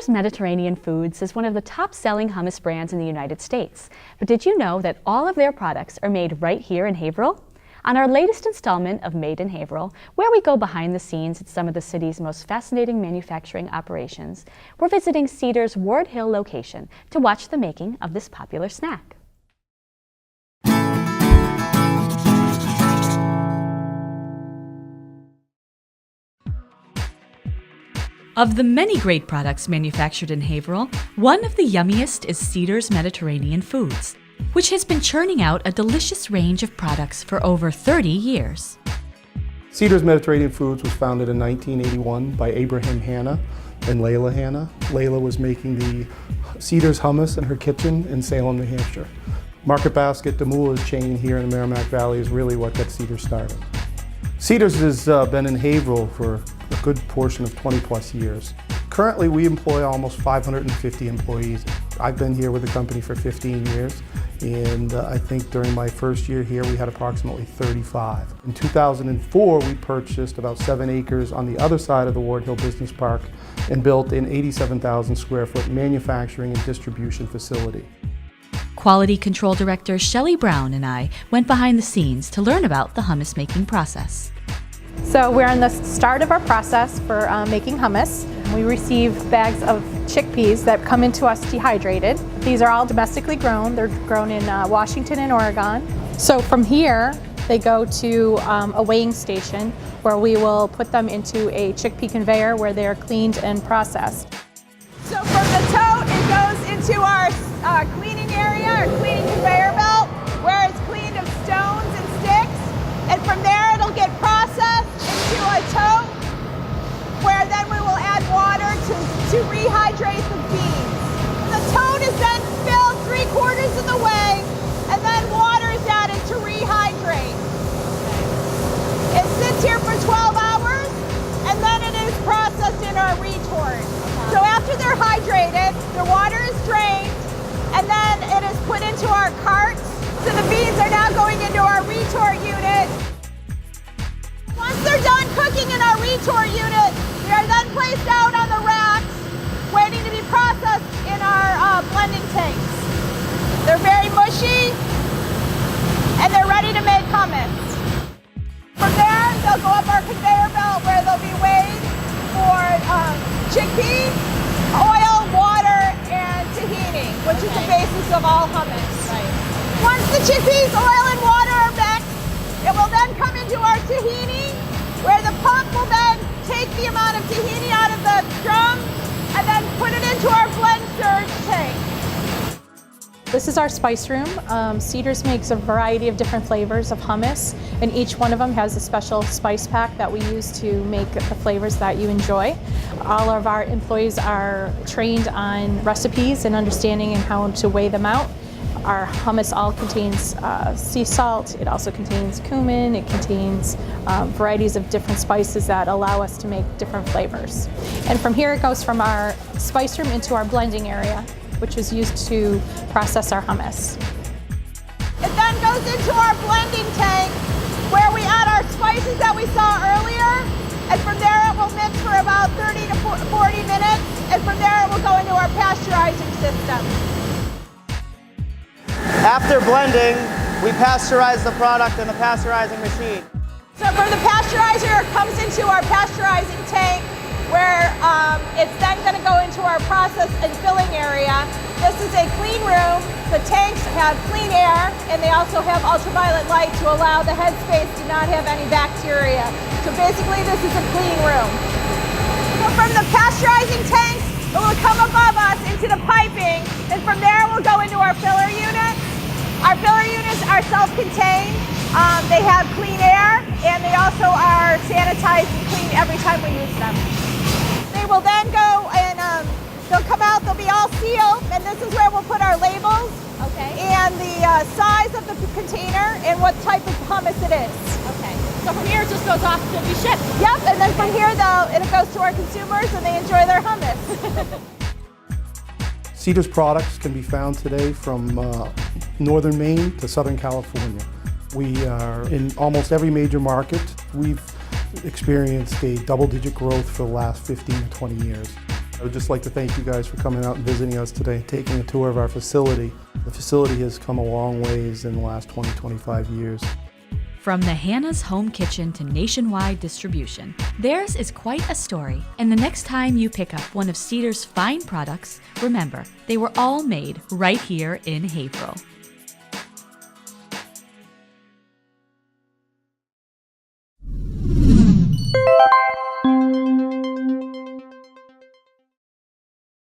Cedar's Mediterranean Foods is one of the top-selling hummus brands in the United States. But did you know that all of their products are made right here in Haverhill? On our latest installment of Made in Haverhill, where we go behind the scenes at some of the city's most fascinating manufacturing operations, we're visiting Cedar's Ward Hill location to watch the making of this popular snack. Of the many great products manufactured in Haverhill, one of the yummiest is Cedar's Mediterranean Foods, which has been churning out a delicious range of products for over 30 years. Cedar's Mediterranean Foods was founded in 1981 by Abraham Hanna and Layla Hanna. Layla was making the Cedar's hummus in her kitchen in Salem, New Hampshire. Market Basket, Demula's chain here in the Merrimack Valley is really what got Cedar started. Cedar's has been in Haverhill for a good portion of 20+ years. Currently, we employ almost 550 employees. I've been here with the company for 15 years, and I think during my first year here, we had approximately 35. In 2004, we purchased about 7 acres on the other side of the Ward Hill Business Park and built an 87,000 square foot manufacturing and distribution facility. Quality Control Director Shelley Brown and I went behind the scenes to learn about the hummus making process. So we're in the start of our process for making hummus. We receive bags of chickpeas that come into us dehydrated. These are all domestically grown. They're grown in Washington and Oregon. So from here, they go to a weighing station where we will put them into a chickpea conveyor where they are cleaned and processed. So from the tote, it goes into our cleaning area, our cleaning conveyor belt, where it's cleaned of stones and sticks. And from there, it'll get processed into a tote, where then we will add water to rehydrate the beans. The tote is then filled 3/4 of the way, and then water is added to rehydrate. It sits here for 12 hours, and then it is processed in our retort. So after they're hydrated, the water is drained, and then it is put into our carts. So the beans are now going into our retort unit. Once they're done cooking in our retort unit, they are then placed out on the racks, waiting to be processed in our blending tanks. They're very mushy, and they're ready to make hummus. From there, they'll go up our conveyor belt where they'll be weighed for chickpea, oil, water, and tahini, which is the basis of all hummus. Right. Once the chickpeas, oil, and water are mixed, it will then come into our tahini, where the pump will then take the amount of tahini out of the drum and then put it into our blend surge tank. This is our spice room. Cedar's makes a variety of different flavors of hummus, and each one of them has a special spice pack that we use to make the flavors that you enjoy. All of our employees are trained on recipes and understanding and how to weigh them out. Our hummus all contains sea salt. It also contains cumin. It contains varieties of different spices that allow us to make different flavors. And from here it goes from our spice room into our blending area, which is used to process our hummus. It then goes into our blending tank, where we add our spices that we saw earlier, and from there it will mix for about 30 to 40 minutes, and from there it will go into our pasteurizing system. After blending, we pasteurize the product in the pasteurizing machine. So from the pasteurizer, it comes into our pasteurizing tank, where it's then going to go into our process and filling area. This is a clean room. The tanks have clean air, and they also have ultraviolet light to allow the headspace to not have any bacteria. So basically, this is a clean room. So from the pasteurizing tanks, it will come above us into the piping, and from there we'll go into our filler unit. Our filler units are self-contained. They have clean air, and they also are sanitized and clean every time we use them. They will then go and they'll come out, they'll be all sealed, and this is where we'll put our labels, okay, and the size of the container and what type of hummus it is. Okay. So from here it just goes off to be shipped? Yep, and then from here though, it goes to our consumers and they enjoy their hummus. Cedar's products can be found today from northern Maine to southern California. We are in almost every major market. We've experienced a double-digit growth for the last 15 to 20 years. I would just like to thank you guys for coming out and visiting us today, taking a tour of our facility. The facility has come a long ways in the last 25 years. From the Hannah's home kitchen to nationwide distribution, theirs is quite a story. And the next time you pick up one of Cedar's fine products, remember, they were all made right here in Haverhill.